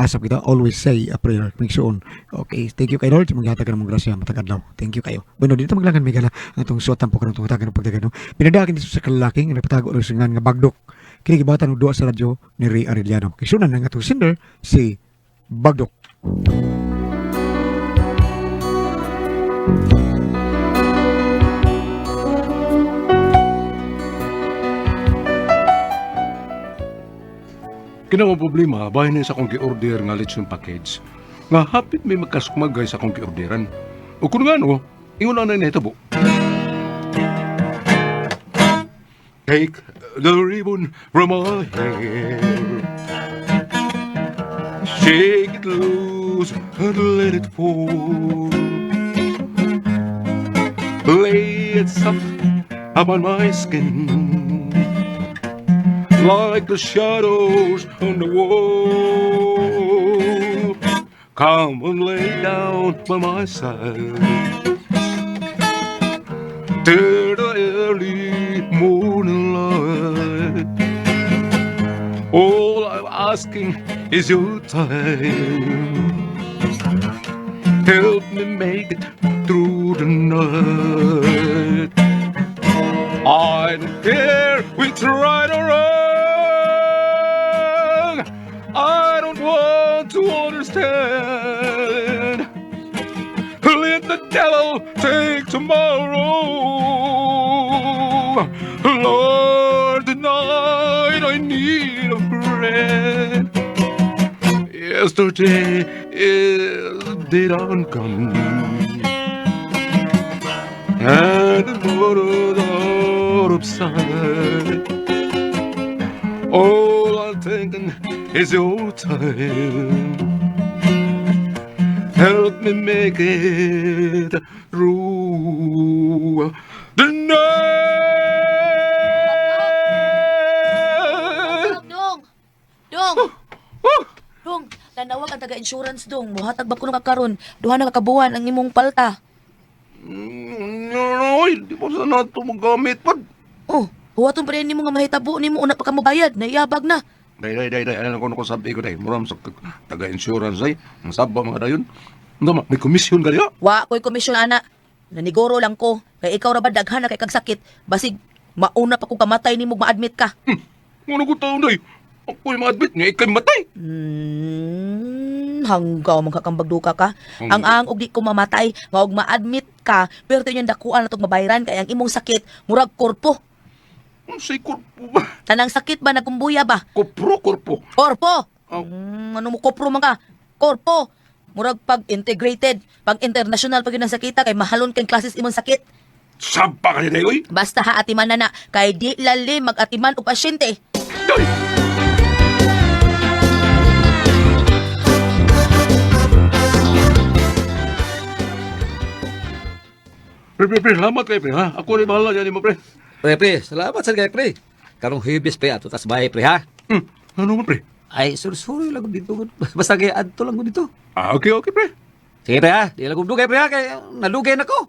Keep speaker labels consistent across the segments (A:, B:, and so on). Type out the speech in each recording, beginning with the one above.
A: asap kita, always say a prayer. Make sure. Okay, thank you kay Lord. Maghatag ka ng mga grasya matag adlaw. Thank you kayo. Bueno, dito maglangan may gala atong suotan po ka ng tungtagan ng pagdagan. No? Pinadakin dito sa kalalaking nga napatago rin singan nga bagdok. Kini gibatan og duwa sa radyo ni Ray Arellano. Kisunan nga atong singer si Bagdok.
B: Kinang problema, bahay na sa akong gi-order nga lechon package. Nga hapit may magkasumagay sa akong gi-orderan. O kung nga no, ingon na nahitabo. Take the ribbon from my hair. Shake it loose and let it fall. Lay it soft upon my skin. Like the shadows on the wall. Come and lay down by my side till the early morning light. All I'm asking is your time. Help me make it through the night. I don't care which right or wrong. I don't want to understand. Let the devil take tomorrow. Lord, tonight I need a friend. Yesterday is dead and gone, and tomorrow's out of sight. All I'm thinking is your time. Help me make it through the night.
C: Dong! Dong! Dong, nanawag ang taga-insurance dong. Muhatag ba ko karon? Duha na kakabuhan ang imong palta.
B: Ay, di mo sana ito magamit pa.
C: Oh, huwaton pa rin nimo nga mahitabo nimo una pa ka mobayad. Naiyabag na.
B: Day, ano ko sabi ko day, muram sa taga-insurance ay, ang saba mga dayon. Ano may komisyon ka diya?
C: Wa ko'y komisyon ana. Nanigoro lang ko. Kay ikaw ra ba daghan na kay kag sakit. Basig mauna pa kung kamatay nimo ma-admit ka.
B: Ano ko taon day? Ako'y ma-admit nga ikay matay.
C: Hanggaw man kakambag duka ka. Ang og di ko mamatay, nga og ma-admit ka, pero ito yung dakuan na itong mabayaran kaya ang imong sakit, murag korpo.
B: Ano sa'y korpo ba?
C: Tanang sakit ba, nagkumbuya ba?
B: Korpo.
C: Korpo!
B: Oh.
C: Ano mo kopro man ka? Korpo! Murag pag-integrated, pag-international pag yun ang sakita, kay mahalon kang klases imong sakit.
B: Saba ka niya day, oy.
C: Basta haatiman na kay di lali mag-atiman o pasyente.
B: Day! Pre, salamat kayo, pre, ha? Ako rin bahala dyan mo, pre.
D: Pre, salamat sa kay pre. Karong hibis pre ato tas bahay pre ha.
B: Ano mo, pre?
D: Ay, suri lang ko dito. Basta kay adto lang ko dito.
B: Okay, pre.
D: Sige pre ha, di lang ko dugay pre ha, kay nalugay na ko.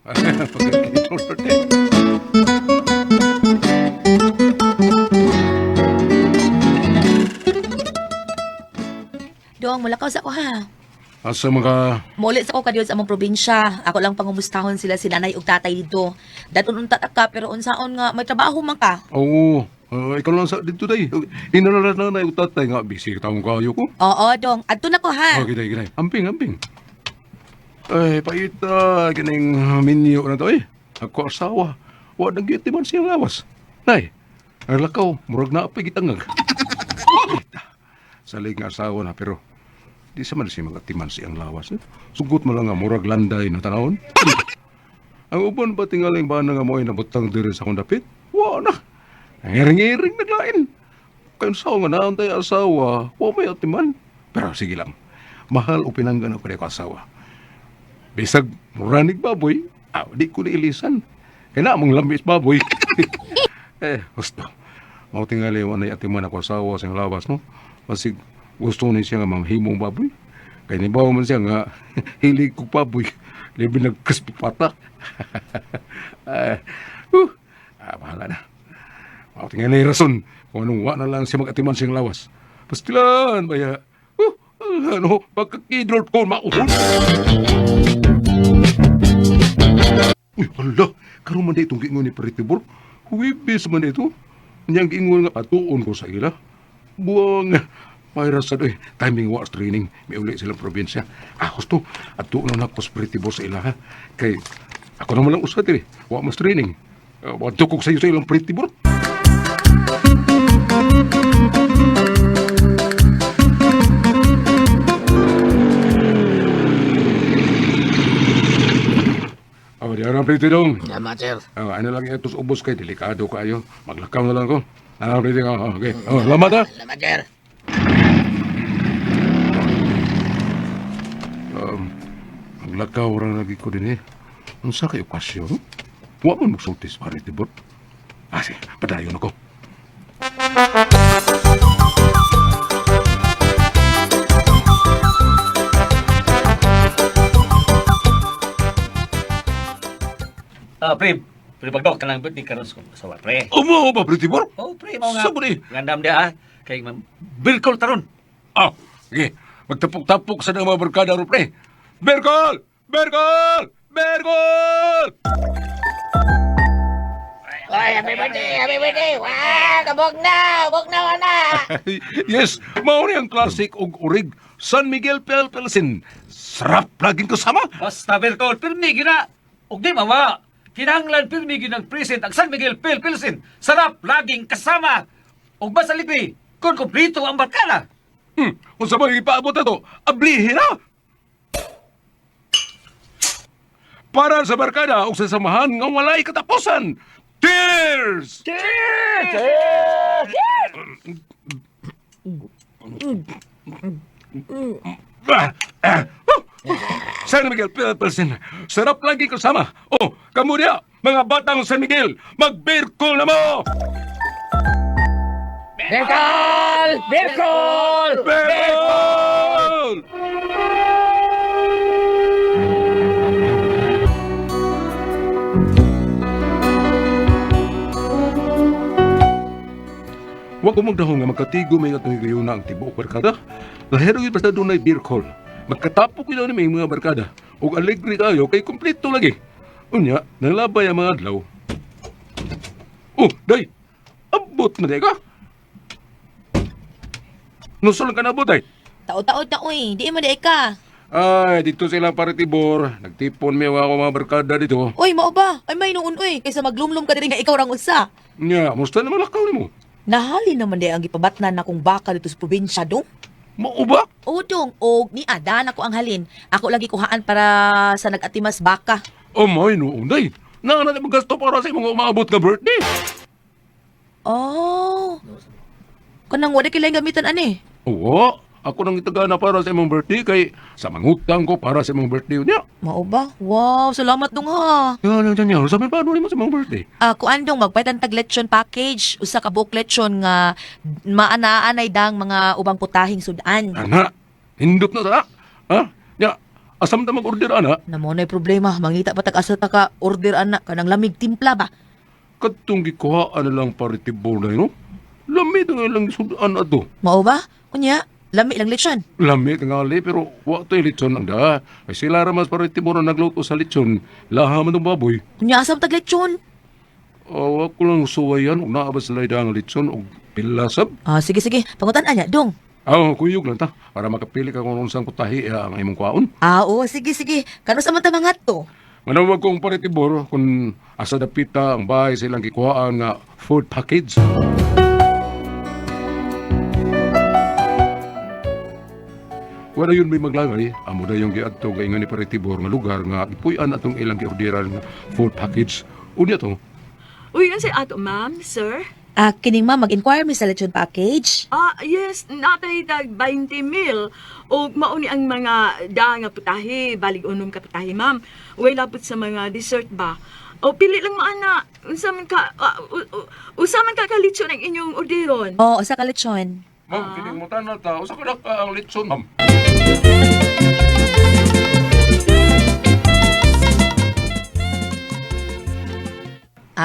C: Dong, mulakaw sa ako ha.
B: Asa mga...
C: Mulit sa ko kadiyod sa among probinsya. Ako lang pangumustahon sila si nanay ug tatay dito. Daton unta ka pero unsaon nga may trabaho man ka.
B: Oo, ikaw lang sa dito day. Inanaran na yung tatay nga, busy taong kayo ko.
C: Oo, dong. Adto na ko ha.
B: Ginay. Amping. Ay, paita, kining minyo na to eh. Ako asawa. Wa nang giti man siyang lawas. Nay, ang lakaw, murag na apay gitangag. Salig nga asawa na, pero di sa man siya magatiman siyang lawas. Sugot mo lang nga, murag landay na tanawon. Ang uban ba tingaling ba na nga mo ay nabutang diri sa akong dapit? Wa na. Ngiring naglain. Kayong sao nga naon tayo asawa, wa may atiman. Pero sige lang, mahal o pinanggan ako ko asawa. Bisag muranig baboy, di ko nailisan. Kaya na mong lambis baboy. Gusto. Mau tingali mo na atiman ako asawa sa lawas, no? Masig gusto ni siya nga mamhimong baboy. Kaya ni bawa man siya nga hilig ko baboy. Libi nagkaspipata. Bahala na. Mau tingali rason kung anong wa na lang siya mag-atiman siyang lawas. Pastilan, baya. Ano, pagkakidrot ko, mauhon. Uy, hala, karon man itong giingon ni Paritibor. Huwibis man ito. Niyang giingon nga patuon ko sa ila. Buwang, mayroon sa doy, timing watch training. May uli silang probinsya. Gusto, at tuon na ako sa Paritibor sa ila, ha? Kay, ako naman lang usad eh. Wa mas training. Tukog sa iyo sa ilang Paritibor. Di arang pretty dong.
E: Salamat, sir.
B: Ano lang ito sa ubos kay delikado kayo. Maglakaw na lang ko. Arang pretty ka. Okay. Salamat ha.
E: Salamat, sir.
B: Maglakaw orang lagi ko din eh. Ang sa kayo okasyon? Huwag mo magsultis pa rin, tibot. Sige, padayon ako.
D: Pre pagdok kanang birthday karon sa pre.
B: Umo ba, Pretibor?
D: Oh, pre mo nga.
B: Sabo ni?
D: Ngandam dia kay birkol taron.
B: Sige. Magtapok-tapok sa mga barkada ro, pre. Berkol! Berkol! Berkol!
E: Oy, happy birthday! Happy birthday! Wow! Kabog na! Wala!
B: Yes, mauni ang classic og urig. San Miguel Pelpelsin. Sarap laging kasama.
D: Basta birkol pirmi gina. Og di mawa. Kinahanglan pirmi ginang present ang San Miguel Pilsin. Sarap laging kasama. Og basta libre kun kompleto ang barkada.
B: Kung sa mga ipaabot na to, ablihin na! Para sa barkada o sa samahan nga walay katapusan. Cheers! San Miguel Pilsen, sarap lagi kasama. Kamu dia, mga batang San Miguel, mag-birkol na mo!
E: Berkol! Berkol!
B: Birkol! Huwag ko magdahong nga magkatigo may atong igayon na ang tibuok barkada. Lahero yun basta doon ay beer call. Magkatapok yun may mga barkada. O alegre kayo kay kompleto lagi. Unya, nalabay ang mga adlaw. Day! Abot na day ka? Nusol ka na abot, day?
C: Taod-taod na, uy. Di mo di ka.
B: Ay, dito sila Paritibor. Nagtipon may ako mga barkada dito.
C: Uy, mao ba? Ay, may noon, uy. Kaysa maglumlum ka din nga ikaw rang usa.
B: Nya, musta naman lakaw ni mo?
C: Nahali naman di ang gipabatnan na kong baka dito sa probinsya, dong.
B: Mao ba?
C: Oo, dong. O, ni Adan ako ang halin. Ako lagi kuhaan para sa nag-atimas baka.
B: May noon, day. Naana na magasto para sa mga umaabot na birthday.
C: Oh. Kanang wala kailang gamitan, ani.
B: Oo, ako nang itagana para sa imong birthday kay sa mangutang ko para sa imong birthday niya.
C: Mao ba? Wow, salamat dong ha.
B: Yan. Sabi pa, ano mo sa imong birthday?
C: Kuan dong, magpaitan tag lechon package. Usa ka buok lechon nga maanaanay dang mga ubang putahing sudan.
B: Ana, hindot na sana. Ha? Ya, asam ta mag-order, ana.
C: Namo na'y problema. Mangita pa tag asa ta ka order ana kanang lamig timpla ba?
B: Katong gikuhaan na lang Paritibor na yun, no? Lamit nga lang sudan ato.
C: Mao ba? Unya, lami lang lechon.
B: Lamit nga li, pero wato yung lechon ang da. Ay sila ramas Paritibor na nagluto sa lechon. Laha man ng baboy.
C: Unya asam tag lechon.
B: Ako lang suwayan, ug naabas sila ang lechon, ug pilasab.
C: Sige. Pangutan anya dong.
B: Kuyog lang ta, para makapili ka kung saan putahi ang imong kwaon.
C: Oo, sige. Kano sa man ta mga to?
B: Manawag kong Paritibor kung asa dapita ang bahay silang kikuhaan nga food package. Wala yun may maglangay, amo na yung giadto nga ingon ni Paritibor nga lugar nga ipuy-an atong ilang giordiran nga food package. Unya to.
F: Uy, yan si ato, ma'am, sir.
C: Kining ma, mag-inquire mi sa lechon package.
F: Yes, natay tag 20 mil. O mauni ang mga nga putahe, balig unom ka putahe, ma'am. Uy, lapot sa mga dessert ba? O, pili lang maana. Usaman ka kalitsyon ang inyong orderon.
C: Oo, sa ka lechon.
B: Ma'am, kinimutan na ta. Usa ka na ka ang litson, ma'am.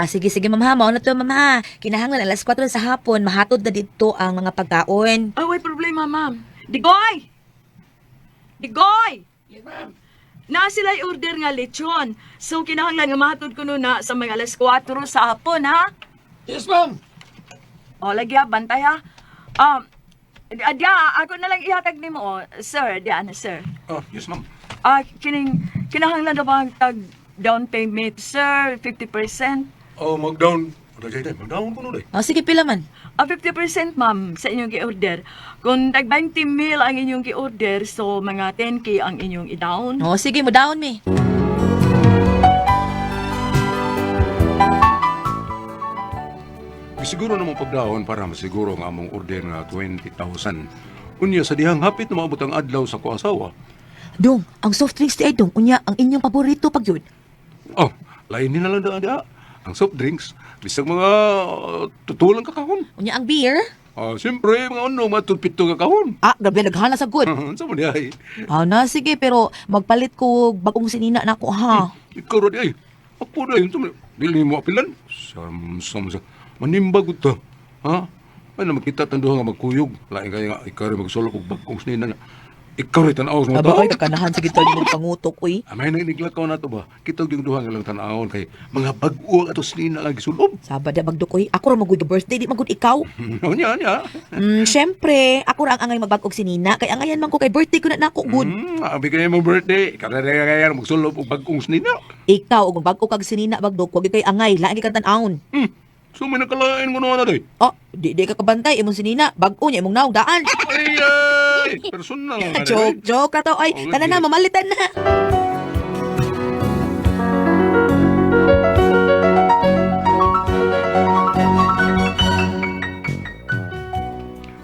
C: Sige, ma'am ha. Mauna to, ma'am ha. Kinahanglan alas 4 sa hapon, mahatod na dito ang mga pagkaon.
F: Way problema, ma'am. Digoy! Igoy! Na sila order nga lechon. So, kinahanglan nga mahatod ko nun na sa mga alas 4 sa hapon, ha?
D: Yes, ma'am.
F: O, lagi ha, bantay ha. Ako na lang ihatag ni mo, sir. Diyan, sir.
B: Oh, yes, ma'am.
F: Kinahanglan na ba ang tag down payment, sir? 50%?
B: Oh, mag-down. Mag-down ko nun eh.
C: Sige, pila man.
F: 50% ma'am sa inyong gi-order. Kung tag 20 mil ang inyong gi-order, so mga 10K ang inyong i-down.
C: Sige, mo down me.
B: Siguro namang pagdaon para masiguro nga among order nga 20,000. Unya sa dihang hapit na maabot ang adlaw sa ko asawa.
C: Dong, ang soft drinks di ay dong, unya, ang inyong paborito pag yun.
B: Oh, lain din na lang da. Ang soft drinks, bisag mga tutulang kakahon.
C: Unya, ang beer.
B: Siyempre, mga ano, matutpito kakahon.
C: Grabe, naghana sa good.
B: Sa mo di ay.
C: Sige, pero magpalit ko bagong sinina na ko, ha?
B: Ikaw rin ay. Ako na yun. Dili mo apilan. Sam. Manimbag ito. Ha? Ay na makita tanduhan nga magkuyog. Lain kaya nga, ikaw rin magsulok kung bagkong sinina na. Ikaw rin tanaw sa mga tao.
C: Ay, kakanahan sa kita yung pangutok, uy.
B: May nangiglakaw na ito ba? Kita yung duha nga lang tanawon kay mga bago ato sinina lang gisulob.
C: Sabad na magdok, uy. Ako ra magud ka birthday, di magud ikaw.
B: Nya.
C: Syempre, ako ra ang angay magbag-og sinina, kay angayan man ko kay birthday ko na nako good.
B: Abi kayo mong birthday. Ikaw na kaya magsulob og bagong sinina.
C: Ikaw, ug magbag-og kag sinina bagdok, wag kay angay, lain kay tan-aon.
B: So may nakalain mo naman na day.
C: Di ka kabantay imong sinina, bag-o nya imong naong daan.
B: Ay, personal na day.
C: Joke ra to, ay,
B: Oh,
C: tanan na
B: lagi.
C: mamalitan na.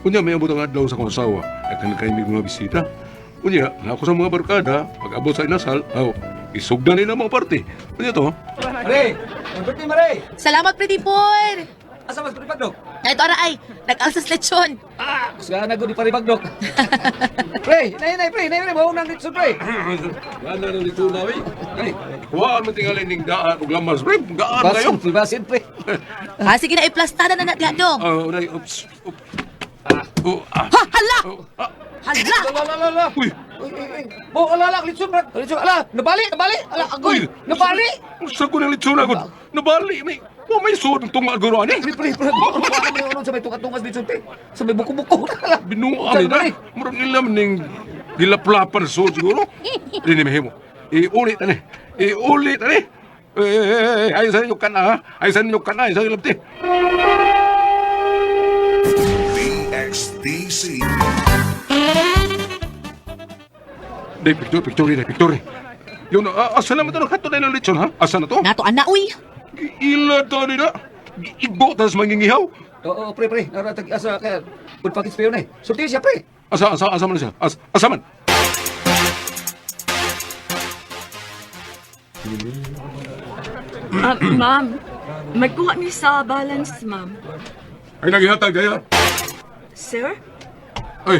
B: Unya may abot ang adlaw sa kong asawa at kanakain may mga bisita. Unya, ako sa mga barkada, pag abot sa inasal, isugdan nila mga parte. Unya to,
D: Mare! Ang birthday, Mare!
C: Salamat, pretty boy.
D: Asa mas paribagdok?
C: Ito ara ay, nag-alsas lechon.
D: Kusga na ko di paribagdok. Pre, nay, bawang nang litso, pre.
B: yan na nang dito na, Ay, huwaan mo tingalin ng daan o lamas, pre. Gaan kayo.
D: Basin, pre.
C: Sige na, iplastada na natin dong.
B: Unay, oops.
C: Hala! Hala!
D: La.
B: Uy,
D: Bo, ala, litso, pre. Litso, ala, nabali. Ala, agoy. Nabali.
B: Sa ko ng litsyon agad. Nabali, may suot ng tunga garo, ani.
D: Pre. Wala mo yung sa may tungas litso, pre. Sa may buko-buko. Ala.
B: Binuang nila. Murag ilam ning gilaplapan suot siguro. Dinimihim mo. Iulit, ani. Ayos sa inyo ka na, ha? Ayos sa inyo ka na, ayos sa inyo labti.
G: VXDC.
B: Day, picture. Yun, asa naman ito ng hato na ng lechon, ha? Asa na to?
C: Nato ana uy.
B: Ila to nila. Igbo, tas mangingihaw.
D: Oo, pre. Naratag asa kaya food package pa yun, eh. Sulti siya, pre.
B: Asa man na siya? Asa man?
F: Ma'am, magkuha ni sa balance, ma'am.
B: Ay, naghihatag, kaya.
F: Sir?
B: Ay,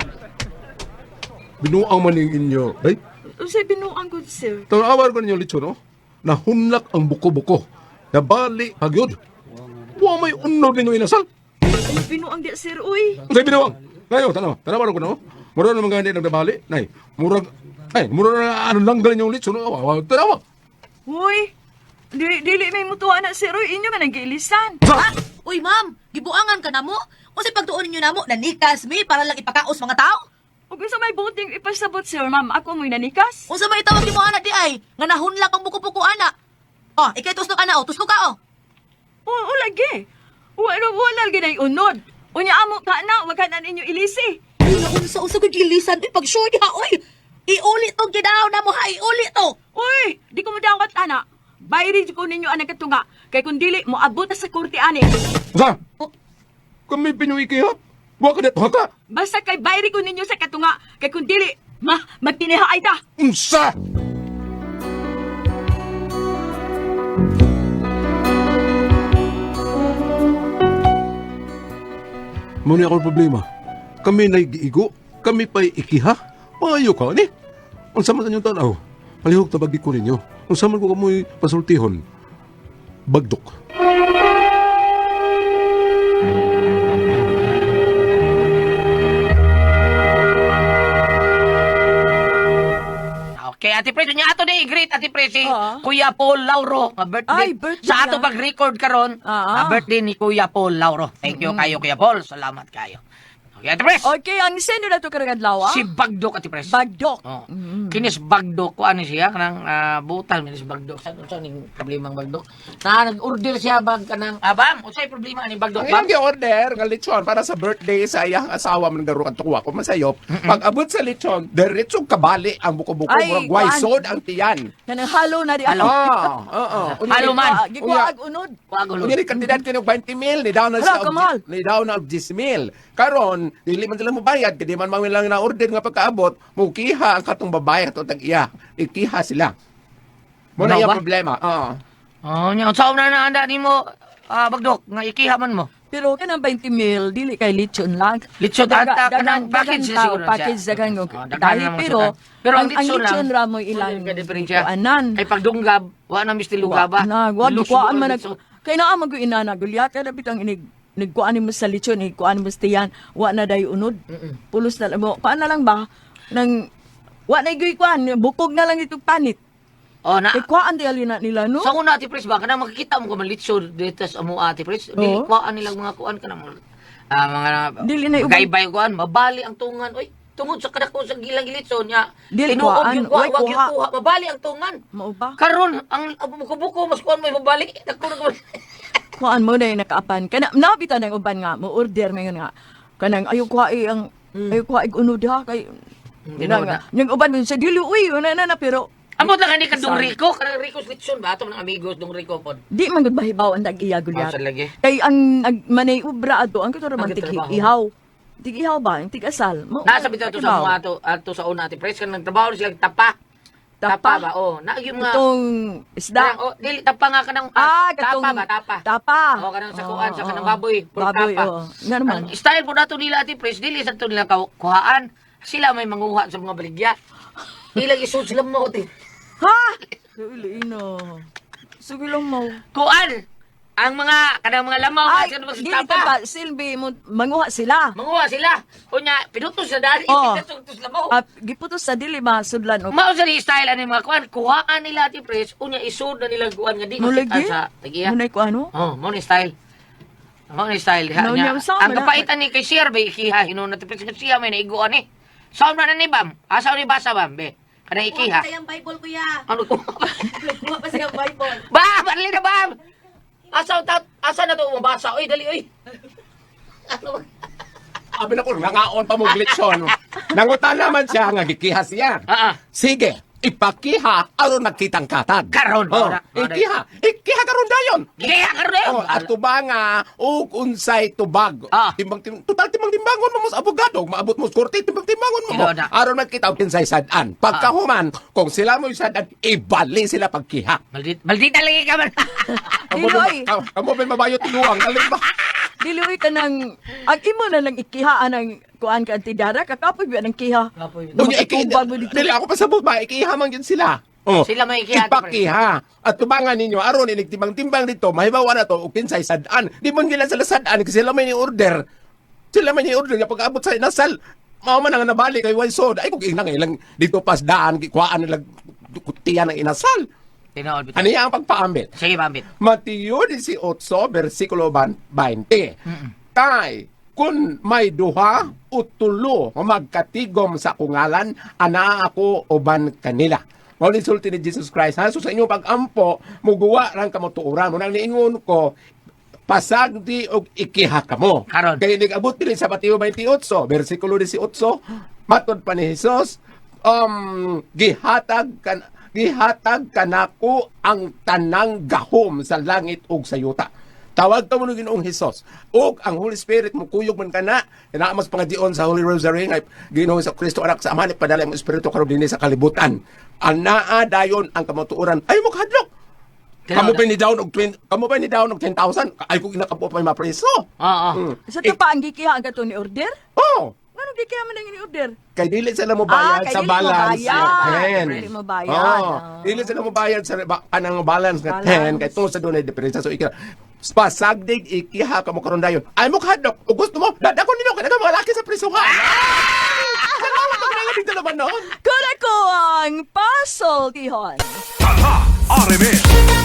B: binuang man yung inyo. Ay,
F: Usay binuang good, sir.
B: tawawar ko ninyo lechon, no? Nahunlak ang buko-buko. Nabali, hagyod. Wa may unod ninyo inasal.
F: Binuang di, sir, uy.
B: Unsay binuang? Ngayon, tanaw ko na, no? Mura na mga hindi nagdabali. Nay, mura na ano lang galing yung lechon, no? Tanawa.
F: Uy, dili may mutuwa na, sir, uy. Inyo nga nag-iilisan.
C: Uy, ma'am, gibuangan ka na mo. Kasi pagtuon ninyo na mo, nanikas mi para lang ipakaos mga tao.
F: Ug sa may buting ipasabot, sir, ma'am. Ako mo'y nanikas.
C: Unsa may tawag mo anak di ay, nga nahunlak ang buko-buko ana. Ikay tusnok ana, tusnok ka
F: Oo, lagi. Wala lagi na unod. Unya amo ka na, wag ka na ninyo ilisi.
C: Ay, naunsa ko gilisan, uy, pag sure ha, uy. Iulit tong gidaw na mo ha, iulit to.
F: Uy, di ko madawat, ana. Bayri ko ninyo anang katunga. Kay kung dili, mo abot na sa kurti, ani.
B: Sa? Kami pinuwi kayo? Wa ka dito, haka?
F: Basta kay bayri ko ninyo sa katunga. Kay kung dili, magtinihaay ta.
B: Unsa? Muna ako problema. Kami na igiigo, kami pa'y ikiha. Maayo ka, ni? Ang sama sa inyong tanaw, palihog tabagi ko ninyo. Ang sama ko kamoy pasultihon, bagdok.
E: Ate Pres, nya ato ni i-greet Ate Pres si
F: Oo.
E: Kuya Paul Lauro nga birthday.
F: Ay, birthday
E: Sa ato
F: na.
E: pag-record karon,
F: Oo.
E: nga birthday ni Kuya Paul Lauro. Thank you kayo Kuya Paul. Salamat kayo. Okay, Ate Pres.
F: Okay, ang sendo na to karong adlaw.
E: Si Bagdok Ate Pres.
F: Bagdok.
E: Oh. Kinis Bagdok ko ano siya kanang butal minis Bagdok sa ning problemang Bagdok. Na nag-order siya bag kanang abam, unsay problema ni Bagdok?
G: Ang order nga lechon para sa birthday sa iyang asawa man garo kan tuwa ko masayop. Pag abot sa lechon, diretso kabali ang buko-buko
F: Ay,
G: murag waysod ang tiyan.
F: Kanang halo na di
E: Halo.
G: Oo.
E: Halo man.
F: Gikuha unod.
E: Wagulo.
G: Unya ni kandidat kini 20 mil ni daw na
F: Hala, kamal.
G: ni daw na 10 mil. Karon dili man sila mobayad kadi man lang na order nga pagkaabot, mukiha ang katong babae katong tag-iya. Ikiha sila. Mo na
E: Ano
G: yung
E: ba?
G: problema. Oo.
E: Oh, nya unsa na naanda nimo Bagdok nga ikihaman mo.
F: Pero kanang 20 mil, dili kay lechon lang.
E: Lechon ata kanang package na siguro siya.
F: Package dagan ng
E: Oh, daghan
F: dahil
E: naman
F: pero
E: siya. Pero ang
F: ang
E: lechon
F: lechon
E: lang,
F: ra mo ilang
E: ka diferensya.
F: kuanan.
E: Ay pagdunggab, wa na misti lugaba.
F: Na, wag
E: Lusog
F: kuan
E: ang
F: man
E: lechon.
F: kay naa man gyud inana gulyat kada bitang inig nigkuan mo sa lechon, kuan mo sa tiyan, wa na day unod. Pulos na lang mo. Paano lang ba nang wa na gyud kuan, bukog na lang itong panit.
E: Oh, na
F: Kuan di alina nila no.
E: sa una Ate Pres ba kanang makikita mo ko man lechon dito sa amo Ate Pres. Di
F: Oo.
E: kuan nilang mga kuan kanang mga
F: Dili na ubang-
E: gaybay kuan, mabali ang tungan. Oy, tungod sa kadako sa gilang lechon nya.
F: Dili
E: Tinuod
F: kuhaan.
E: yung kuha,
F: Uy,
E: wag yung
F: kuha.
E: kuha, mabali ang tungan.
F: Mao ba?
E: Karon ang buko-buko mas kuan mo mabali. Dako
F: Kuan mo na yung nakaapan. Kana nabitan ng uban nga mo order ngayon nga. Kanang ayo kuha ang ayo kuha unod ha kay
E: Tinuod na.
F: Yung uban mo sa dili uy na pero
E: Amo lang ni kadung Rico, kanang Rico's lechon ba ato ng amigos dong Rico pod.
F: di man gud mahibaw ang dag-iya
E: Oh,
F: gulyat.
E: sa lagi.
F: Kay ang manay ubra ato ang kitara man
E: Ang trabaho.
F: ihaw. Tig ihaw ba? Tig asal.
E: Nasa bitaw to sa mga ato sa una Ate Pres kan nagtrabaho sila tapa. Tapa ba? Oh, na yung mga
F: Itong isda.
E: Kanang, oh, dili tapa nga kanang
F: katong
E: tapa ba tapa.
F: Tapa.
E: Oh, kanang sa kuan sa kanang baboy, puro
F: Baboy,
E: tapa.
F: oo. Nga naman.
E: Ang style po nato nila Ate Pres, dili sa to nila kuhaan. Sila may manguha sa mga baligya. Ilang isud sila mo ti.
F: Ha? Dili no. Sige lang mo.
E: Kuan ang mga kanang mga lamaw
F: Ay,
E: sa
F: dili
E: tapa.
F: tapa. Silbi mo manguha sila.
E: Manguha sila. Unya pinutos sa dali,
F: Oo.
E: pinutos lamaw.
F: Giputos sa dili masudlan og
E: Mao sa ni style ani mga kuan, kuhaan nila Ate Pres, unya isud na nila kuan nga di
F: mulagi.
E: makita sa tagiya.
F: Munay ko ano?
E: Oh, mo ni style. Mo ni style. Ha,
F: No,
E: nya,
F: niya, saan
E: ang
F: man
E: kapaitan ni kay Sir be ikiha hinon Ate Pres nga siya may naiguan ni. Saan man na ni Bam? Asa ni basa Bam be? Kana ikiha.
C: Sayang Bible kuya.
E: Ano to?
C: Kuha pa sayang Bible.
E: Bam, barli na Bam. Asa na to mabasa? Oy, dali oy. Ano ba?
G: Abi na ko nangaon pa mo lechon. Nangutan naman siya nga gikiha siya. Sige, ipakiha aron magkitang katag.
E: Karon ba?
G: Oh, ikiha karon dayon.
E: Giya ka rin.
G: Oh, at tubanga ug unsay tubag.
E: Ah.
G: Total timbang timbangon mo sa abogado, maabot mo sa korte timbang timbangon mo.
E: Ino na.
G: Aron magkita og kinsay sad-an. Pagkahuman, kung sila mo sad-an, ibali sila pagkiha.
E: Maldita lagi ka man.
F: Diloy.
G: Amo ba mabayo tinuang alin ba?
F: Dili ka nang ang imo na lang ikihaan ang kuan ka antidara kakapoy ba ng kiha.
G: Unya
F: Tubag mo dito.
G: dili ako pasabot ba ikiha man gyud sila. Oh,
E: Sila may ikiha,
G: ipakiha. At tubangan ninyo aron inig timbang-timbang dito, mahibawa na to og kinsay sad-an. Di man gila sila sad-an kasi sila may ni-order. Sila may ni-order nga pag-abot sa inasal. Mao man ang nabalik kay Waysod. Ay kung inang ilang dito pas daan kuan nila kutiya ng inasal.
E: Tinood bitaw.
G: Ano ang pagpaambit?
E: Sige, Bambit.
G: Mateo 18, versikulo 20. Kay, kung may duha o tulo nga magkatigom sa kungalan, ana ako uban kanila. Mao ni sulti ni Jesus Christ. Ha? So sa inyong pag-ampo, muguwa lang kamotuuran. Munang niingon ko, pasagdi og ikiha kamo.
E: Karon.
G: Kaya nag-abot din sa Mateo 28, versikulo 18, matod pa ni Jesus, gihatag kanako ang tanang gahom sa langit ug sa yuta. Tawag ka mo ng Ginoong Hesus. Ug ang Holy Spirit mo kuyog man kana, mas pangadion sa Holy Rosary ngay Ginoong sa Kristo anak sa amahan padala ang Espiritu karon dinhi sa kalibutan. Anaa dayon ang kamatuoran. Ay mo kahadlok. Kamu pa ni down og 10,000. Ay kung inakapo pa yung mapreso.
E: Oo.
F: Sa tapa ang gikiha ang kato ni order?
G: Oh,
F: Ano gikiha man ang order?
G: kay dili sila mo bayad
F: kay
G: sa
F: dili mo
G: balance
F: bayad.
G: nga 10.
F: Dili mo bayad.
G: Oh, dili sila mo bayad sa kanang balance nga
F: Balance.
G: 10 kay tungod sa dunay diferensya. So Pasagdig ikiha ka mo karon dayon. Ay mo kadok. O gusto mo, dadako nino ka mga laki sa prisuhan. Salamat ka na dito naman noon.
F: Kuna ko ang pasoltihon.
H: Tata RMN